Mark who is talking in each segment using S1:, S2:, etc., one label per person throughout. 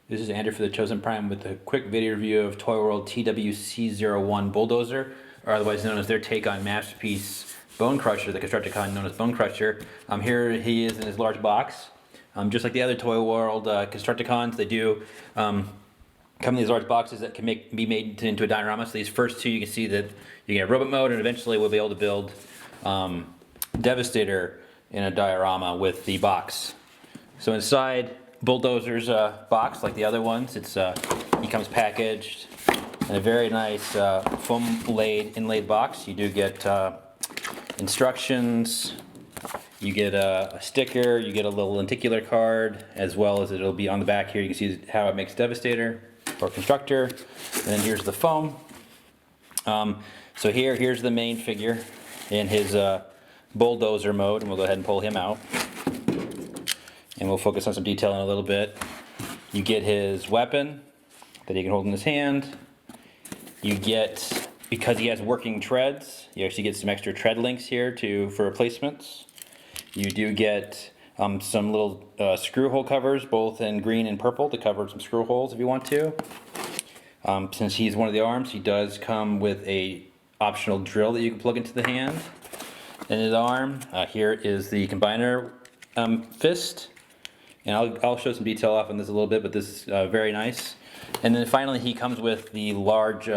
S1: This is Andrew for the Chosen Prime with a quick video review of ToyWorld TW-C01 Bulldozer, or otherwise known as their take on Masterpiece Bonecrusher, the Constructicon known as Bonecrusher. Here he is in his large box. Just like the other ToyWorld Constructicons, they do come in these large boxes that can be made into a diorama. So these first two, you can see that you get robot mode, and eventually we'll be able to build Devastator in a diorama with the box. So inside Bulldozer's box, like the other ones, he comes packaged in a very nice foam inlaid box. You do get instructions, you get a sticker, you get a little lenticular card, as well as it'll be on the back here. You can see how it makes Devastator or Constructor, and then here's the foam. So here's the main figure in his bulldozer mode, and we'll go ahead and pull him out. And we'll focus on some detail in a little bit. You get his weapon that he can hold in his hand. You get, because he has working treads, you actually get some extra tread links here for replacements. You do get some little screw hole covers, both in green and purple, to cover some screw holes if you want to. Since he's one of the arms, he does come with a optional drill that you can plug into the hand. In his arm, here is the combiner fist. And I'll show some detail off on this a little bit, but this is very nice. And then finally he comes with the large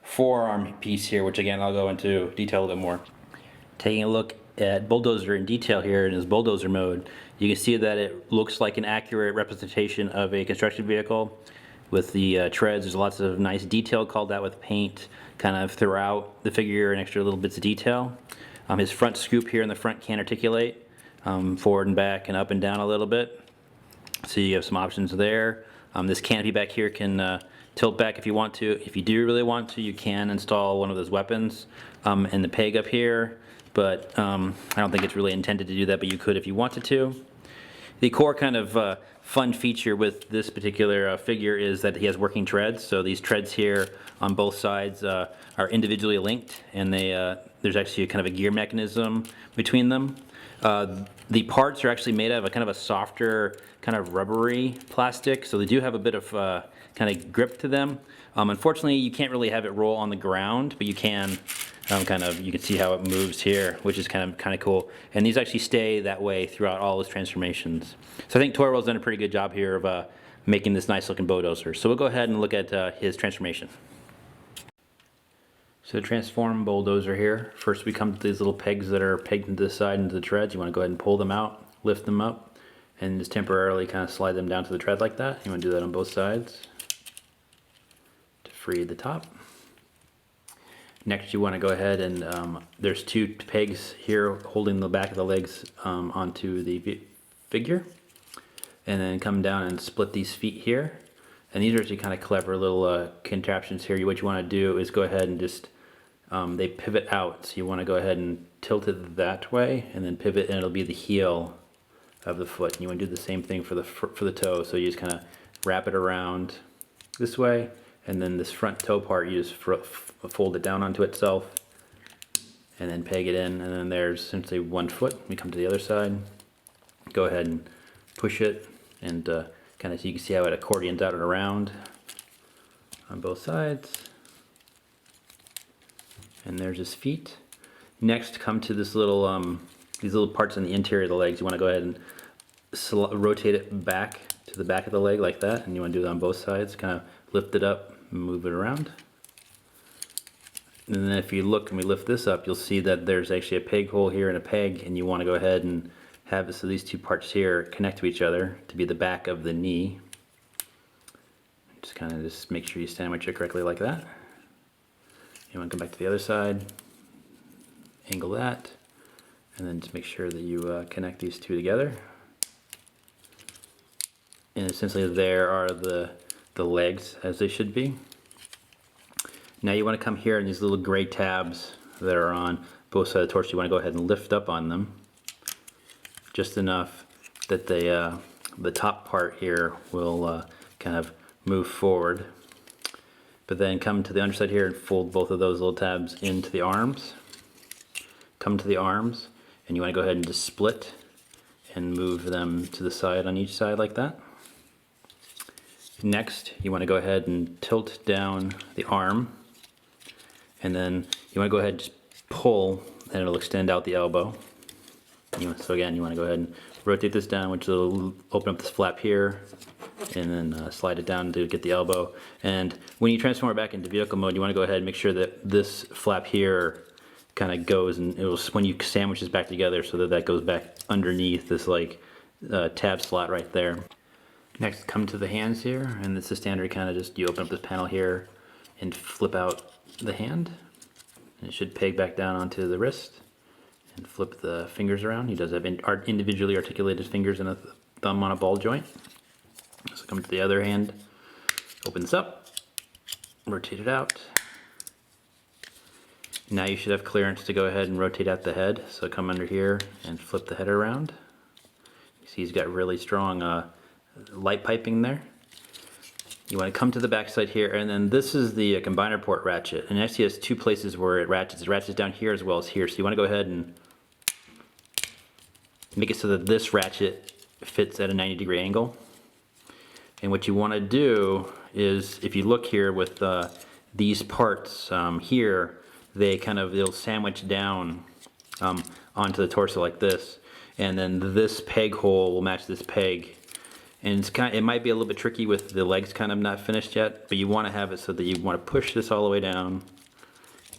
S1: forearm piece here, which again I'll go into detail a little bit more. Taking a look at Bulldozer in detail here in his bulldozer mode, you can see that it looks like an accurate representation of a construction vehicle. With the treads, there's lots of nice detail called out with paint kind of throughout the figure and extra little bits of detail. His front scoop here in the front can articulate forward and back and up and down a little bit. So you have some options there. This canopy back here can tilt back if you want to. If you do really want to, you can install one of those weapons in the peg up here, but I don't think it's really intended to do that, but you could if you wanted to. The core kind of fun feature with this particular figure is that he has working treads. So these treads here on both sides are individually linked, and there's actually a kind of a gear mechanism between them. The parts are actually made out of a kind of a softer, kind of rubbery plastic, so they do have a bit of kind of grip to them. Unfortunately, you can't really have it roll on the ground, but you can you can see how it moves here, which is kind of cool. And these actually stay that way throughout all his transformations. So I think ToyWorld's done a pretty good job here of making this nice looking bulldozer. So we'll go ahead and look at his transformation. So to transform bulldozer here, first we come to these little pegs that are pegged into the side into the treads. You want to go ahead and pull them out, lift them up, and just temporarily kind of slide them down to the tread like that. You want to do that on both sides to free the top. Next you want to go ahead and there's two pegs here holding the back of the legs onto the figure. And then come down and split these feet here. And these are actually kind of clever little contraptions here. What you want to do is go ahead and just, they pivot out. So you want to go ahead and tilt it that way and then pivot, and it'll be the heel of the foot. And you want to do the same thing for the toe. So you just kind of wrap it around this way, and then this front toe part you just fold it down onto itself and then peg it in, and then there's essentially one foot. We come to the other side, go ahead and push it, and kind of so you can see how it accordions out and around on both sides. And there's his feet. Next, come to this little these little parts in the interior of the legs. You want to go ahead and rotate it back to the back of the leg like that, and you want to do that on both sides. Kind of lift it up and move it around. And then if you look and we lift this up, you'll see that there's actually a peg hole here and a peg, and you want to go ahead and have it so these two parts here connect to each other to be the back of the knee. Just make sure you sandwich it correctly like that. You want to come back to the other side, angle that, and then just make sure that you connect these two together. And essentially there are the legs as they should be. Now you want to come here, and these little gray tabs that are on both sides of the torso, you want to go ahead and lift up on them just enough that the top part here will kind of move forward. But then come to the underside here and fold both of those little tabs into the arms. Come to the arms, and you want to go ahead and just split and move them to the side on each side like that. Next, you want to go ahead and tilt down the arm, and then you want to go ahead and just pull, and it'll extend out the elbow. So again, you want to go ahead and rotate this down, which will open up this flap here, and then slide it down to get the elbow. And when you transform it back into vehicle mode, you want to go ahead and make sure that this flap here kind of goes, and it will, when you sandwich this back together, so that that goes back underneath this like tab slot right there. Next, come to the hands here, and it's the standard kind of just you open up this panel here and flip out the hand, and it should peg back down onto the wrist, and flip the fingers around. He does have individually articulated fingers and a thumb on a ball joint. So come to the other hand, open this up, rotate it out. Now you should have clearance to go ahead and rotate out the head. So come under here and flip the head around. You see he's got really strong light piping there. You want to come to the back side here, and then this is the combiner port ratchet. And it actually has two places where it ratchets. It ratchets down here as well as here. So you want to go ahead and make it so that this ratchet fits at a 90-degree angle. And what you want to do is, if you look here with these parts here, they'll sandwich down onto the torso like this, and then this peg hole will match this peg. And it might be a little bit tricky with the legs kind of not finished yet, but you want to have it so that you want to push this all the way down,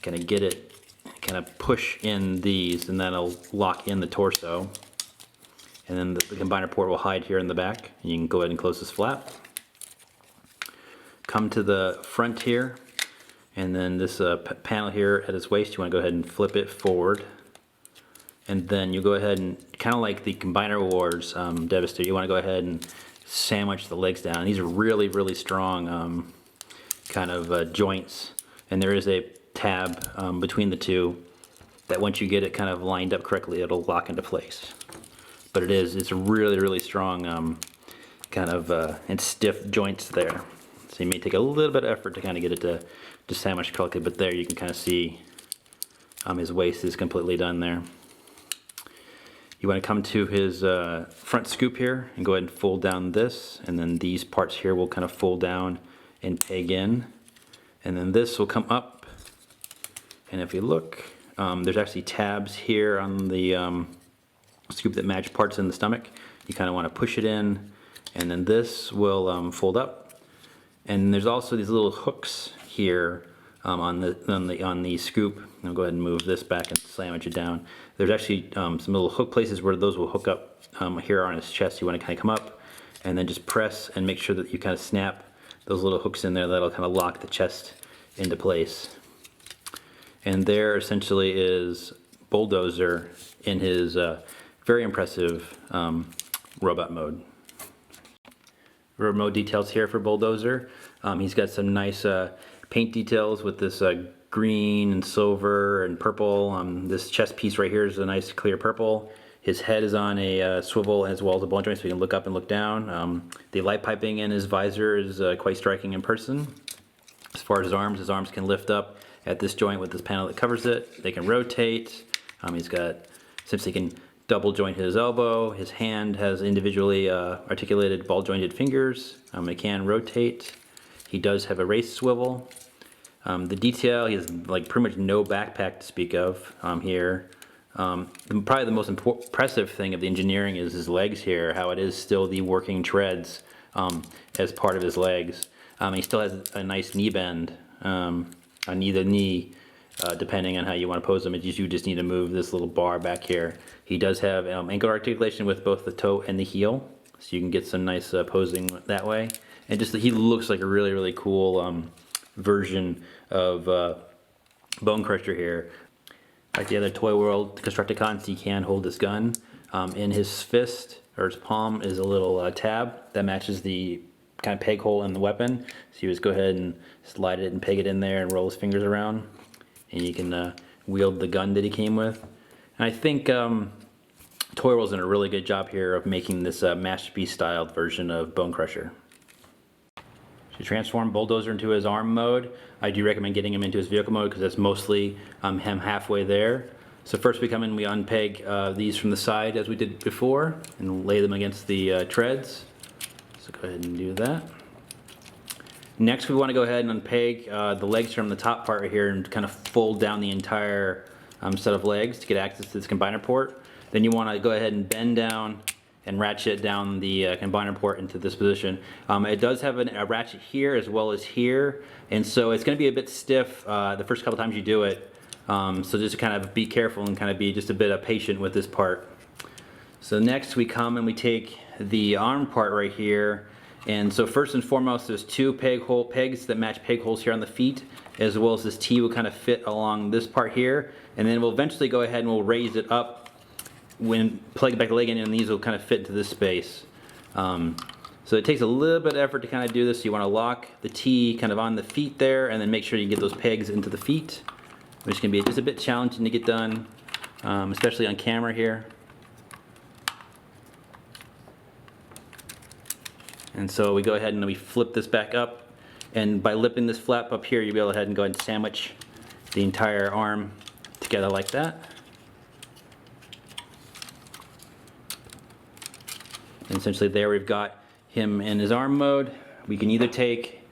S1: kind of get it, kind of push in these, and that'll lock in the torso. And then the combiner port will hide here in the back, and you can go ahead and close this flap. Come to the front here, and then this panel here at its waist, you want to go ahead and flip it forward. And then you go ahead and, kind of like the Combiner Wars Devastator, you want to go ahead and sandwich the legs down. These are really, really strong kind of joints, and there is a tab between the two that once you get it kind of lined up correctly, it'll lock into place. But it's really, really strong kind of and stiff joints there. So you may take a little bit of effort to kind of get it to sandwich correctly, but there you can kind of see his waist is completely done there. You want to come to his front scoop here and go ahead and fold down this, and then these parts here will kind of fold down and peg in, and then this will come up. And if you look, there's actually tabs here on the scoop that match parts in the stomach. You kind of want to push it in, and then this will fold up. And there's also these little hooks here on the scoop. I'll go ahead and move this back and sandwich it down. There's actually some little hook places where those will hook up here on his chest. You want to kind of come up and then just press and make sure that you kind of snap those little hooks in there. That'll kind of lock the chest into place. And there essentially is Bulldozer in his very impressive robot mode. Remote details here for Bulldozer. He's got some nice paint details with this green and silver and purple. This chest piece right here is a nice clear purple. His head is on a swivel as well as a ball joint, so he can look up and look down. The light piping in his visor is quite striking in person. As far as his arms can lift up at this joint with this panel that covers it. They can rotate. He's got, since he can double joint his elbow, his hand has individually articulated ball jointed fingers. It can rotate. He does have a race swivel. The detail, he has like pretty much no backpack to speak of here. Probably the most impressive thing of the engineering is his legs here, how it is still the working treads as part of his legs. He still has a nice knee bend on either knee, depending on how you want to pose them. You just need to move this little bar back here. He does have ankle articulation with both the toe and the heel, so you can get some nice posing that way. And just he looks like a really, really cool version of Bonecrusher here. Like the other ToyWorld Constructicons, he can hold this gun. In his fist, or his palm, is a little tab that matches the kind of peg hole in the weapon. So you just go ahead and slide it and peg it in there and roll his fingers around. And you can wield the gun that he came with. And I think ToyWorld's done a really good job here of making this Masterpiece-styled version of Bonecrusher. To transform Bulldozer into his arm mode, I do recommend getting him into his vehicle mode because that's mostly him halfway there. So first we come in, we unpeg these from the side as we did before and lay them against the treads. So go ahead and do that. Next, we want to go ahead and unpeg the legs from the top part right here and kind of fold down the entire set of legs to get access to this combiner port. Then you want to go ahead and bend down and ratchet down the combiner port into this position. It does have a ratchet here as well as here, and so it's going to be a bit stiff the first couple times you do it. So just kind of be careful and kind of be just a bit patient with this part. So next we come and we take the arm part right here, and so first and foremost there's two pegs that match peg holes here on the feet, as well as this T will kind of fit along this part here, and then we'll eventually go ahead and we'll raise it up when plug back the leg in, and these will kind of fit into this space. So it takes a little bit of effort to kind of do this. So you want to lock the T kind of on the feet there, and then make sure you get those pegs into the feet, which can be just a bit challenging to get done, especially on camera here. And so we go ahead and we flip this back up, and by lifting this flap up here, you'll be able to go ahead and go ahead and sandwich the entire arm together like that. And essentially there we've got him in his arm mode. We can either take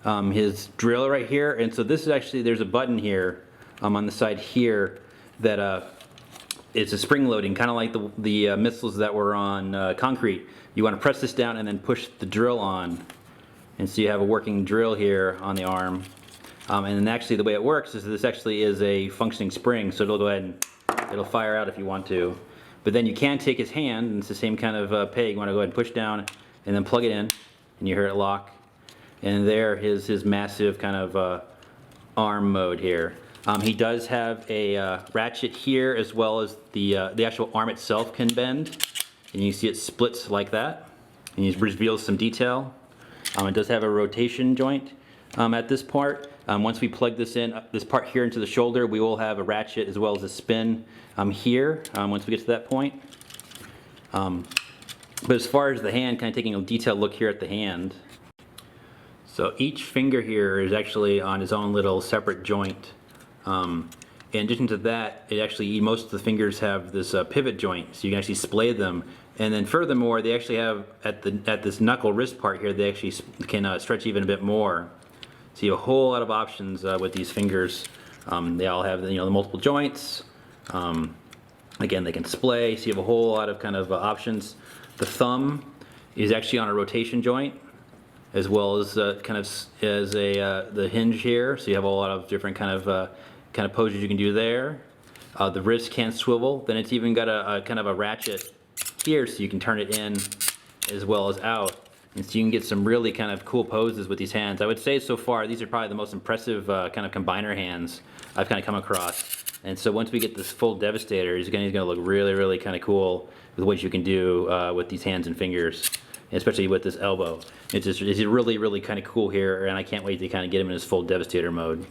S1: his drill right here, and so this is actually, there's a button here on the side here that it's a spring loading, kind of like the missiles that were on concrete. You want to press this down and then push the drill on, and so you have a working drill here on the arm. And then actually the way it works is this actually is a functioning spring, so it'll go ahead and it'll fire out if you want to. But then you can take his hand, and it's the same kind of peg. You want to go ahead and push down and then plug it in, and you hear it lock. And there is his massive kind of arm mode here. He does have a ratchet here, as well as the actual arm itself can bend. And you see it splits like that, and it reveals some detail. It does have a rotation joint at this part. Once we plug this in, this part here into the shoulder, we will have a ratchet as well as a spin here once we get to that point. But as far as the hand, kind of taking a detailed look here at the hand. So each finger here is actually on its own little separate joint. In addition to that, most of the fingers have this pivot joint, so you can actually splay them. And then furthermore, they actually have at this knuckle wrist part here, they actually can stretch even a bit more. So you have a whole lot of options with these fingers. They all have the multiple joints. Again, they can splay, so you have a whole lot of kind of options. The thumb is actually on a rotation joint, as well as the hinge here. So you have a lot of different kind of poses you can do there. The wrist can swivel. Then it's even got a kind of a ratchet here, so you can turn it in as well as out. And so you can get some really kind of cool poses with these hands. I would say so far these are probably the most impressive kind of combiner hands I've kind of come across. And so once we get this full Devastator, he's going to look really, really kind of cool with what you can do with these hands and fingers, especially with this elbow. It's really, really kind of cool here, and I can't wait to kind of get him in his full Devastator mode.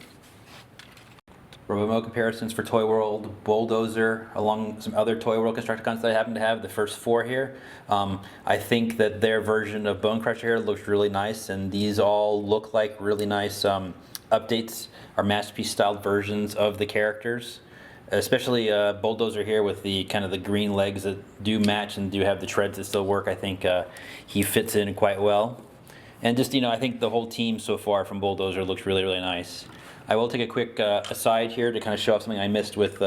S1: Robot mode comparisons for ToyWorld Bulldozer, along some other ToyWorld Constructicons that I happen to have, the first 4 here. I think that their version of Bonecrusher here looks really nice, and these all look like really nice updates, or Masterpiece-style versions of the characters. Especially Bulldozer here with the kind of the green legs that do match and do have the treads that still work. I think he fits in quite well. And just, I think the whole team so far from Bulldozer looks really, really nice. I will take a quick aside here to kind of show off something I missed with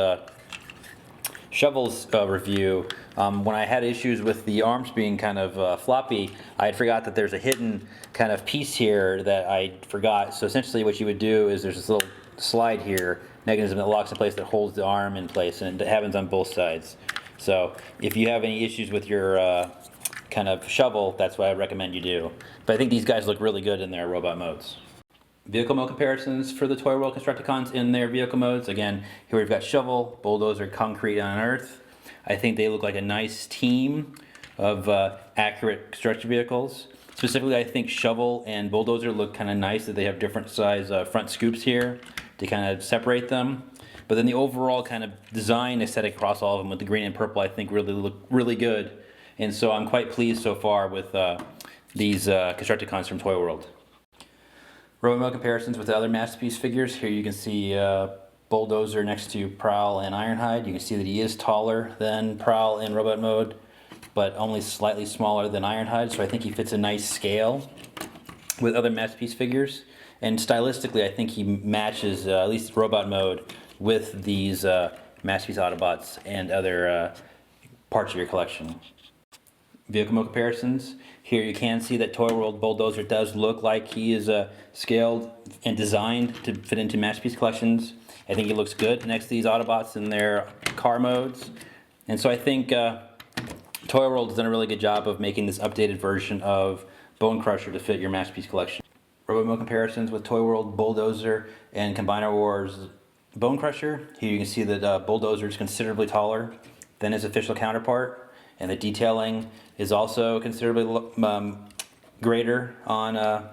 S1: Shovel's review. When I had issues with the arms being kind of floppy, I had forgot that there's a hidden kind of piece here that I forgot. So essentially what you would do is there's this little slide here, mechanism that locks in place that holds the arm in place, and it happens on both sides. So if you have any issues with your kind of shovel, that's what I recommend you do. But I think these guys look really good in their robot modes. Vehicle mode comparisons for the ToyWorld Constructicons in their vehicle modes. Again, here we've got Shovel, Bulldozer, Concrete on Earth. I think they look like a nice team of accurate construction vehicles. Specifically, I think Shovel and Bulldozer look kind of nice that they have different size front scoops here to kind of separate them. But then the overall kind of design aesthetic across all of them with the green and purple, I think really look really good. And so I'm quite pleased so far with these Constructicons from ToyWorld. Robot mode comparisons with the other Masterpiece figures. Here you can see Bulldozer next to Prowl and Ironhide. You can see that he is taller than Prowl in robot mode, but only slightly smaller than Ironhide, so I think he fits a nice scale. with other Masterpiece figures. And stylistically, I think he matches, at least robot mode, with these Masterpiece Autobots and other parts of your collection. Vehicle mode comparisons. Here you can see that ToyWorld Bulldozer does look like he is scaled and designed to fit into Masterpiece collections. I think he looks good next to these Autobots in their car modes. And so I think ToyWorld has done a really good job of making this updated version of Bonecrusher to fit your Masterpiece collection. Robot mode comparisons with ToyWorld Bulldozer and Combiner Wars Bonecrusher. Here you can see that Bulldozer is considerably taller than his official counterpart, and the detailing is also considerably greater on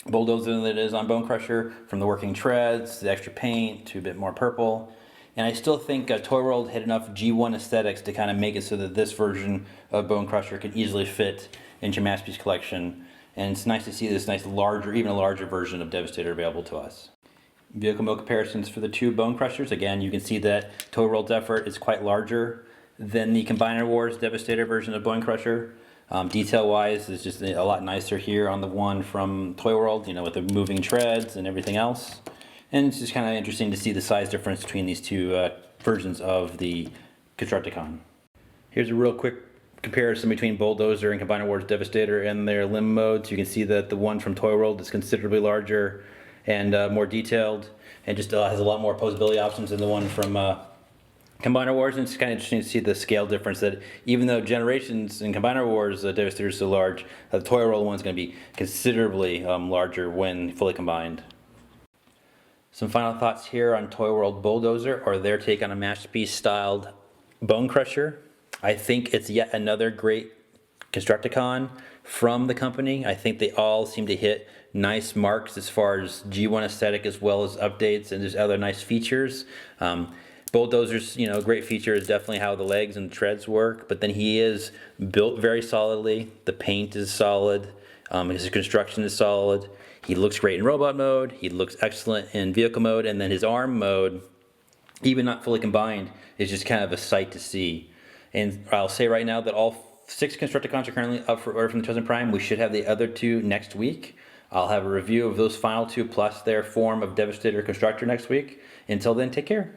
S1: Bulldozer than it is on Bonecrusher, from the working treads, the extra paint, to a bit more purple. And I still think ToyWorld had enough G1 aesthetics to kind of make it so that this version of Bonecrusher could easily fit into your Masterpiece collection. And it's nice to see this nice larger, even a larger version of Devastator available to us. Vehicle mode comparisons for the two Bonecrushers. Again, you can see that ToyWorld's effort is quite larger than the Combiner Wars Devastator version of Bonecrusher. Detail-wise, it's just a lot nicer here on the one from ToyWorld, you know, with the moving treads and everything else. And it's just kind of interesting to see the size difference between these two versions of the Constructicon. Here's a real quick comparison between Bulldozer and Combiner Wars Devastator and their limb modes. You can see that the one from ToyWorld is considerably larger and more detailed, and just has a lot more posability options than the one from Combiner Wars. And it's kind of interesting to see the scale difference, that even though Generations in Combiner Wars Devastator is so large, the ToyWorld one's going to be considerably larger when fully combined. Some final thoughts here on ToyWorld Bulldozer, or their take on a Masterpiece-styled Bonecrusher. I think it's yet another great Constructicon from the company. I think they all seem to hit nice marks as far as G1 aesthetic, as well as updates and just other nice features. Bulldozer's, you know, great feature is definitely how the legs and treads work, but then he is built very solidly. The paint is solid. His construction is solid. He looks great in robot mode. He looks excellent in vehicle mode, and then his arm mode, even not fully combined, is just kind of a sight to see. And I'll say right now that all 6 Constructicons are currently up for order from the Chosen Prime. We should have the other 2 next week. I'll have a review of those final 2 plus their form of Devastator Constructor next week. Until then, take care.